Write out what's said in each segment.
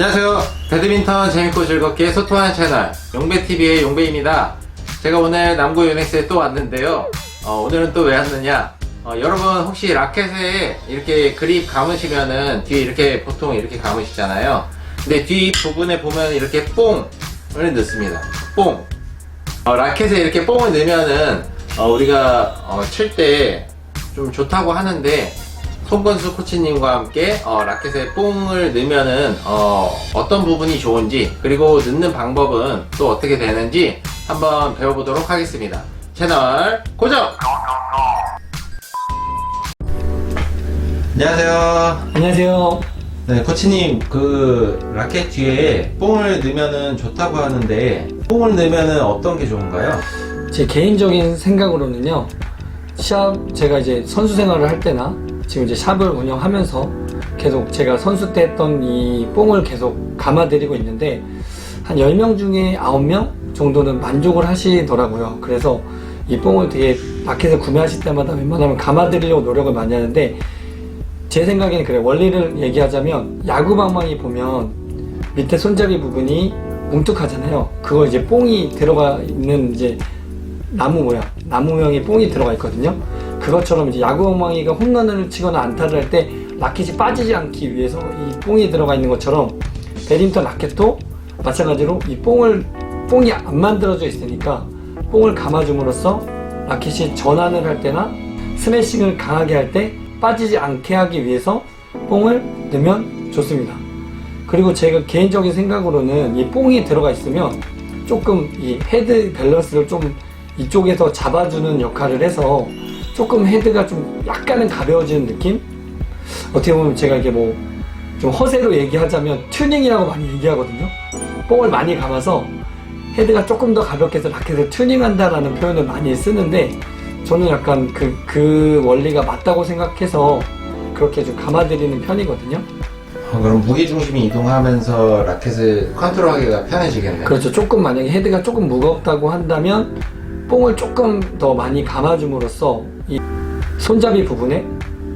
안녕하세요. 배드민턴 재밌고 즐겁게 소통하는 채널 용배TV의 용배입니다. 제가 오늘 남구 유넥스에 또 왔는데요. 오늘은 또 왜 왔느냐, 여러분 혹시 라켓에 이렇게 그립 감으시면은 뒤에 이렇게 보통 이렇게 감으시잖아요. 근데 뒤 부분에 보면 이렇게 뽕을 넣습니다. 뽕. 라켓에 이렇게 뽕을 넣으면은 우리가 칠 때 좀 좋다고 하는데, 손건수 코치님과 함께 라켓에 뽕을 넣으면은 어떤 부분이 좋은지, 그리고 넣는 방법은 또 어떻게 되는지 한번 배워보도록 하겠습니다. 채널 고정! 안녕하세요. 안녕하세요. 네, 코치님, 그 라켓 뒤에 뽕을 넣으면은 좋다고 하는데, 뽕을 넣으면은 어떤 게 좋은가요? 제 개인적인 생각으로는요, 제가 이제 선수 생활을 할 때나 지금 이제 샵을 운영하면서 계속 제가 선수 때 했던 이 뽕을 계속 감아드리고 있는데, 한 10명 중에 9명 정도는 만족을 하시더라고요. 그래서 이 뽕을 되게 라켓을 구매하실 때마다 웬만하면 감아드리려고 노력을 많이 하는데, 제 생각에는 그래요. 원리를 얘기하자면, 야구방망이 보면 밑에 손잡이 부분이 뭉툭하잖아요. 그거 이제 뽕이 들어가 있는 이제 나무 모양의 뽕이 들어가 있거든요. 그것처럼 이제 야구방망이가 홈런을 치거나 안타를 할 때 라켓이 빠지지 않기 위해서 이 뽕이 들어가 있는 것처럼, 배드민턴 라켓도 마찬가지로 이 뽕이 안 만들어져 있으니까 뽕을 감아줌으로써 라켓이 전환을 할 때나 스매싱을 강하게 할 때 빠지지 않게 하기 위해서 뽕을 넣으면 좋습니다. 그리고 제가 개인적인 생각으로는 이 뽕이 들어가 있으면 조금 이 헤드 밸런스를 좀 이쪽에서 잡아주는 역할을 해서 조금 헤드가 좀 약간은 가벼워지는 느낌? 어떻게 보면 제가 이게 뭐 좀 허세로 얘기하자면 튜닝이라고 많이 얘기하거든요. 뽕을 많이 감아서 헤드가 조금 더 가볍게 해서 라켓을 튜닝한다라는 표현을 많이 쓰는데, 저는 약간 그 원리가 맞다고 생각해서 그렇게 좀 감아드리는 편이거든요. 그럼 무게중심이 이동하면서 라켓을 컨트롤하기가 편해지겠네요. 그렇죠. 조금 만약에 헤드가 조금 무겁다고 한다면 뽕을 조금 더 많이 감아줌으로써 이 손잡이 부분에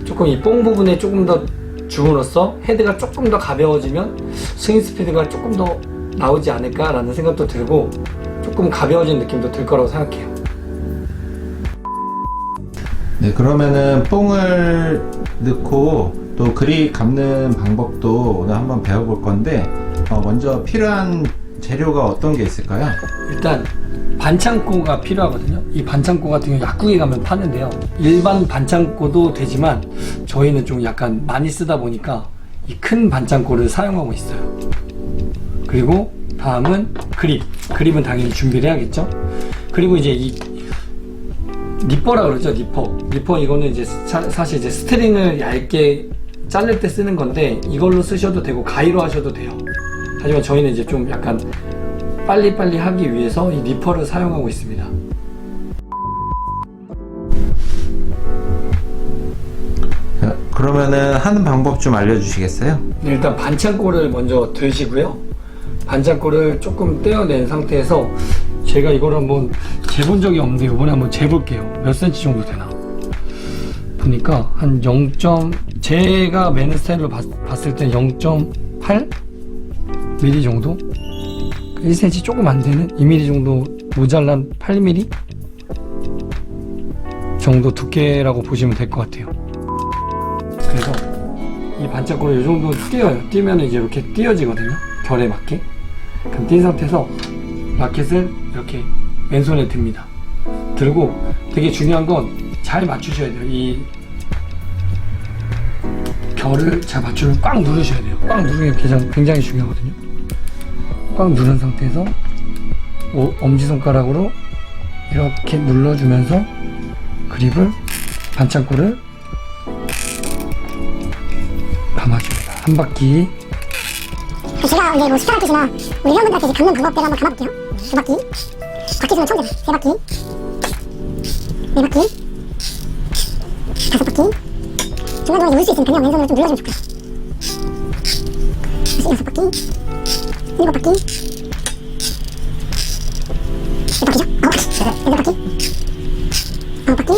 조금, 이 뽕 부분에 조금 더 줌으로써 헤드가 조금 더 가벼워지면 스윙 스피드가 조금 더 나오지 않을까라는 생각도 들고, 조금 가벼워진 느낌도 들 거라고 생각해요. 네, 그러면은 뽕을 넣고 또 그립 감는 방법도 오늘 한번 배워볼 건데, 먼저 필요한 재료가 어떤 게 있을까요? 일단 반창고가 필요하거든요. 이 반창고 같은 경우 약국에 가면 파는데요. 일반 반창고도 되지만 저희는 좀 약간 많이 쓰다 보니까 이 큰 반창고를 사용하고 있어요. 그리고 다음은 그립은 당연히 준비를 해야겠죠. 그리고 이제 이 니퍼라 그러죠. 니퍼 이거는 이제 사실 이제 스트링을 얇게 자를 때 쓰는 건데, 이걸로 쓰셔도 되고 가위로 하셔도 돼요. 하지만 저희는 이제 좀 약간 빨리빨리 하기 위해서 이 니퍼를 사용하고 있습니다. 그러면은 하는 방법 좀 알려주시겠어요? 일단 반창고를 먼저 드시고요. 반창고를 조금 떼어낸 상태에서, 제가 이걸 한번 재본 적이 없는데 이번에 한번 재볼게요. 몇 cm 정도 되나 보니까 한 0. 제가 매는 스타일로 봤을 때 0.8 mm 정도, 1cm 조금 안 되는 2mm 정도 모자란 8mm 정도 두께라고 보시면 될 것 같아요. 그래서 이 반창고를 이 정도 띄어요. 띄면 이제 이렇게 띄어지거든요. 결에 맞게. 그럼 띈 상태에서 라켓을 이렇게 왼손에 듭니다. 들고 되게 중요한 건 잘 맞추셔야 돼요. 이 결을 잘 맞추면 꽉 누르셔야 돼요. 꽉 누르는 게 굉장히 중요하거든요. 꽉 누른 상태에서 엄지손가락으로 이렇게 눌러주면서 그립을, 반창고를 감아줍니다. 한 바퀴. 제가 이제 뭐 스타라켓이나 우리 회원분들한테 이제 감는 방법대로 한번 감아볼게요. 2바퀴. 바퀴 수는 처음 재봐. 3바퀴. 4바퀴. 5바퀴. 중간중간 울 수 있으면 그냥 왼손으로 좀 눌러주면 좋고요. 6바퀴. 7바퀴. 8바퀴죠? 9바퀴. 8바퀴. 9바퀴.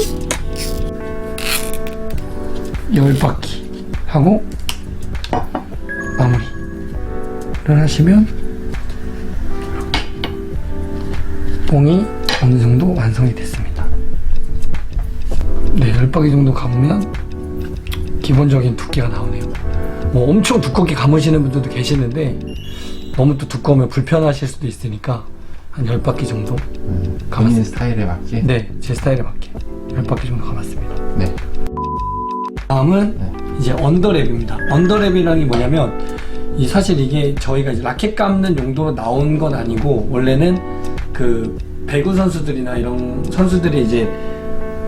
10바퀴 하고 마무리. 를 하시면 뽕이 어느 정도 완성이 됐습니다. 네, 10바퀴 정도 감으면 기본적인 두께가 나오네요. 뭐 엄청 두껍게 감으시는 분들도 계시는데 너무 또 두꺼우면 불편하실 수도 있으니까 한 10바퀴 정도 본인 감았습니다. 스타일에 맞게? 네, 제 스타일에 맞게 10바퀴 정도 감았습니다. 네. 다음은 네. 이제 언더랩입니다. 언더랩이라는 게 뭐냐면 이 사실 이게 저희가 이제 라켓 감는 용도로 나온 건 아니고 원래는 그 배구 선수들이나 이런 선수들이 이제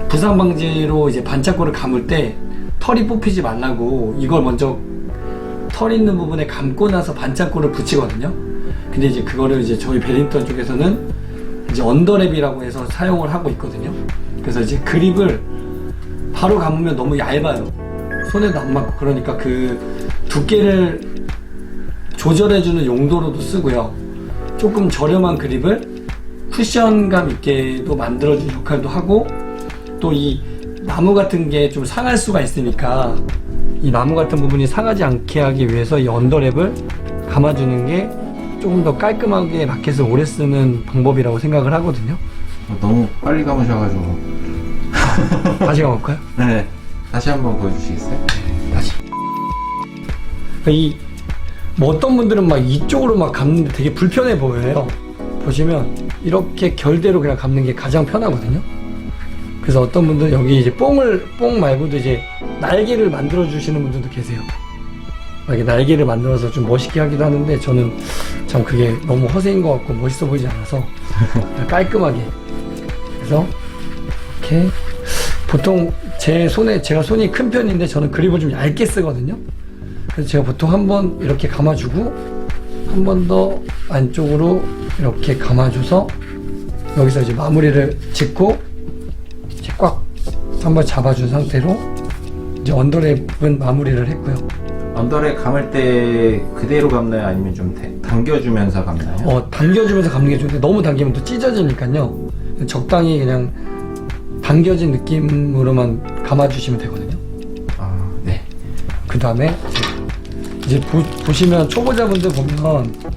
부상 방지로 이제 반짝고를 감을 때 털이 뽑히지 말라고 이걸 먼저 털 있는 부분에 감고 나서 반짝고를 붙이거든요. 근데 이제 그거를 이제 저희 배드민턴 쪽에서는 이제 언더랩이라고 해서 사용을 하고 있거든요. 그래서 이제 그립을 바로 감으면 너무 얇아요. 손에도 안 맞고 그러니까 그 두께를 조절해주는 용도로도 쓰고요. 조금 저렴한 그립을 쿠션감 있게도 만들어주는 역할도 하고 또 이 나무 같은 게 좀 상할 수가 있으니까 이 나무 같은 부분이 상하지 않게 하기 위해서 이 언더랩을 감아주는 게 조금 더 깔끔하게 라켓을 오래 쓰는 방법이라고 생각을 하거든요. 너무 빨리 감으셔가지고. 다시 감을까요? 네. 다시 한번 보여주시겠어요? 다시. 뭐 어떤 분들은 막 이쪽으로 막 감는데 되게 불편해 보여요. 보시면 이렇게 결대로 그냥 감는 게 가장 편하거든요. 그래서 어떤 분들은 여기 이제 뽕 말고도 이제 날개를 만들어 주시는 분들도 계세요. 이렇게 날개를 만들어서 좀 멋있게 하기도 하는데 저는 참 그게 너무 허세인 것 같고 멋있어 보이지 않아서 그냥 깔끔하게. 그래서 이렇게 보통 제가 손이 큰 편인데 저는 그립을 좀 얇게 쓰거든요. 그래서 제가 보통 한번 이렇게 감아주고 한 번 더 안쪽으로 이렇게 감아줘서 여기서 이제 마무리를 짓고 이제 꽉 한번 잡아준 상태로 이제 언더랩은 마무리를 했고요. 언더랩 감을 때 그대로 감나요? 아니면 좀 당겨주면서 감나요? 당겨주면서 감는 게 좋은데 너무 당기면 또 찢어지니까요. 적당히 그냥 당겨진 느낌으로만 감아주시면 되거든요. 아, 네. 그 다음에 이제 보시면 초보자분들 보면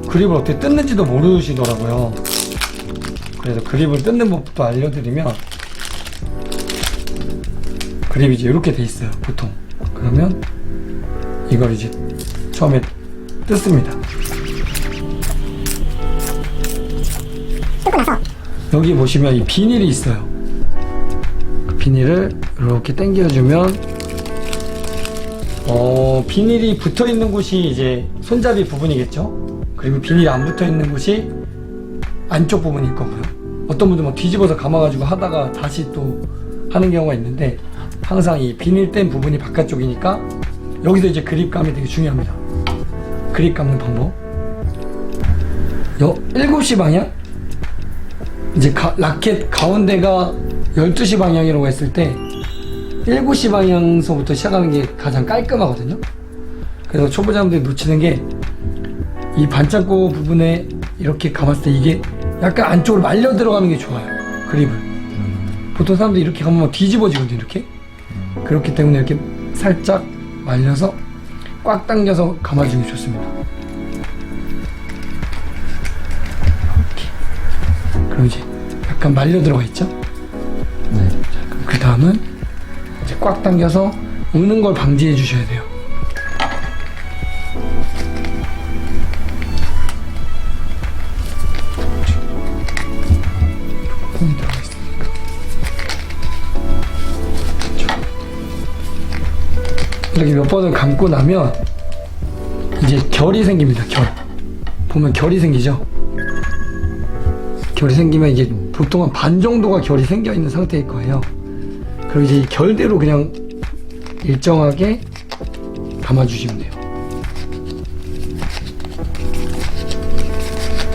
그립을 어떻게 뜯는지도 모르시더라고요. 그래서 그립을 뜯는 법도 알려드리면 그립이 이제 이렇게 돼 있어요, 보통. 그러면 이걸 이제 처음에 뜯습니다. 뜯고 나서 여기 보시면 이 비닐이 있어요. 그 비닐을 이렇게 당겨주면 비닐이 붙어 있는 곳이 이제 손잡이 부분이겠죠. 그리고 비닐이 안 붙어 있는 곳이 안쪽 부분일 거고요. 어떤 분들 막 뒤집어서 감아가지고 하다가 다시 또 하는 경우가 있는데 항상 이 비닐 뗀 부분이 바깥쪽이니까 여기서 이제 그립감이 되게 중요합니다. 그립 감는 방법. 7시 방향? 이제 라켓 가운데가 12시 방향이라고 했을 때 7시 방향서부터 시작하는 게 가장 깔끔하거든요. 그래서 초보자분들이 놓치는 게 이 반짝고 부분에 이렇게 감았을 때 이게 약간 안쪽으로 말려 들어가는 게 좋아요. 그립을. 보통 사람들이 이렇게 감으면 뒤집어지거든요. 이렇게. 그렇기 때문에 이렇게 살짝 말려서 꽉 당겨서 감아주는 게 좋습니다. 이렇게. 그럼 이제 약간 말려 들어가 있죠? 네. 자, 그럼 그 다음은 이제 꽉 당겨서 우는 걸 방지해 주셔야 돼요. 폼이 들어가 있으니까. 이렇게 몇 번을 감고 나면 이제 결이 생깁니다. 결. 보면 결이 생기죠? 결이 생기면 이제 보통 한 반 정도가 결이 생겨 있는 상태일 거예요. 그럼 이제 이 결대로 그냥 일정하게 감아주시면 돼요.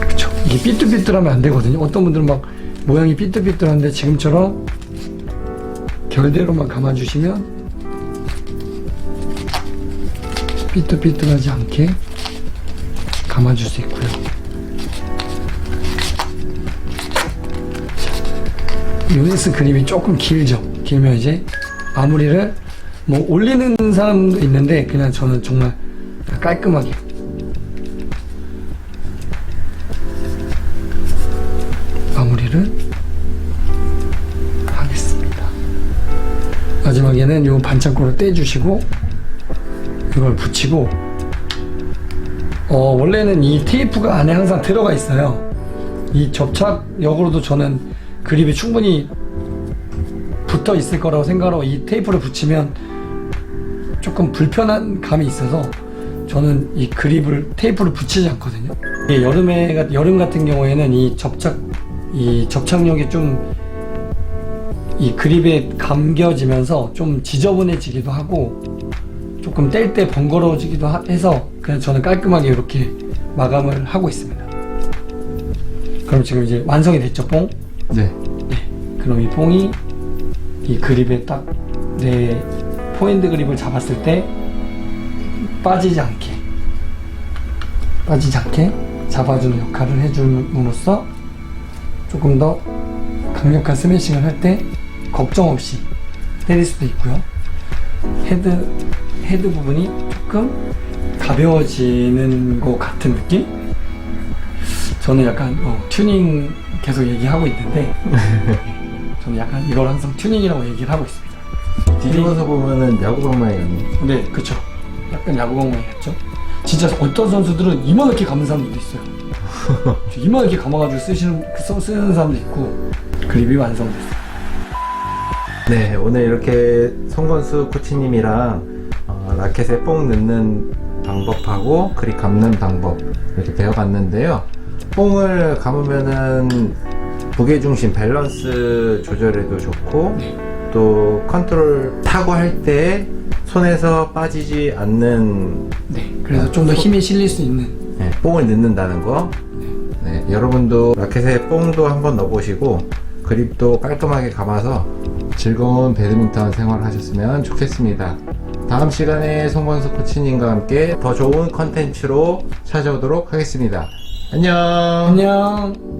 그쵸. 이게 삐뚤삐뚤하면 안 되거든요. 어떤 분들은 막 모양이 삐뚤삐뚤한데 지금처럼 결대로만 감아주시면 삐뚤삐뚤하지 않게 감아줄 수 있고요. 유네스 그립이 조금 길죠. 길면 이제 마무리를 뭐 올리는 사람도 있는데 그냥 저는 정말 깔끔하게 마지막에는 요 반창고를 떼주시고 이걸 붙이고 원래는 이 테이프가 안에 항상 들어가 있어요. 이 접착력으로도 저는 그립이 충분히 붙어 있을 거라고 생각하고 이 테이프를 붙이면 조금 불편한 감이 있어서 저는 이 그립을 테이프를 붙이지 않거든요. 여름 같은 경우에는 이 접착력이 좀 이 그립에 감겨지면서 좀 지저분해지기도 하고 조금 뗄 때 번거로워지기도 해서 그냥 저는 깔끔하게 이렇게 마감을 하고 있습니다. 그럼 지금 이제 완성이 됐죠, 뽕? 네. 네. 그럼 이 뽕이 이 그립에 딱 내 포핸드 그립을 잡았을 때 빠지지 않게 잡아주는 역할을 해줌으로써 조금 더 강력한 스매싱을 할 때 걱정 없이 때릴 수도 있고요. 헤드 부분이 조금 가벼워지는 것 같은 느낌? 저는 약간 튜닝 계속 얘기하고 있는데 저는 약간 이걸 항상 튜닝이라고 얘기를 하고 있습니다. 뒤집어서 보면은 야구 방망이 같네. 네, 그쵸. 약간 야구방망이 같죠? 진짜 어떤 선수들은 이만하게 감는 사람들도 있어요. 이만하게 감아가지고 쓰는 사람도 있고. 그립이 완성됐어요. 네, 오늘 이렇게 송건수 코치님이랑 라켓에 뽕 넣는 방법하고 그립 감는 방법 이렇게 배워봤는데요. 뽕을 감으면은 무게중심 밸런스 조절에도 좋고 또 컨트롤 타고 할 때 손에서 빠지지 않는 네, 그래서 좀 더 힘이 실릴 수 있는. 네, 뽕을 넣는다는 거. 네, 여러분도 라켓에 뽕도 한번 넣어보시고 그립도 깔끔하게 감아서 즐거운 배드민턴 생활을 하셨으면 좋겠습니다. 다음 시간에 송건수 코치님과 함께 더 좋은 컨텐츠로 찾아오도록 하겠습니다. 안녕. 안녕.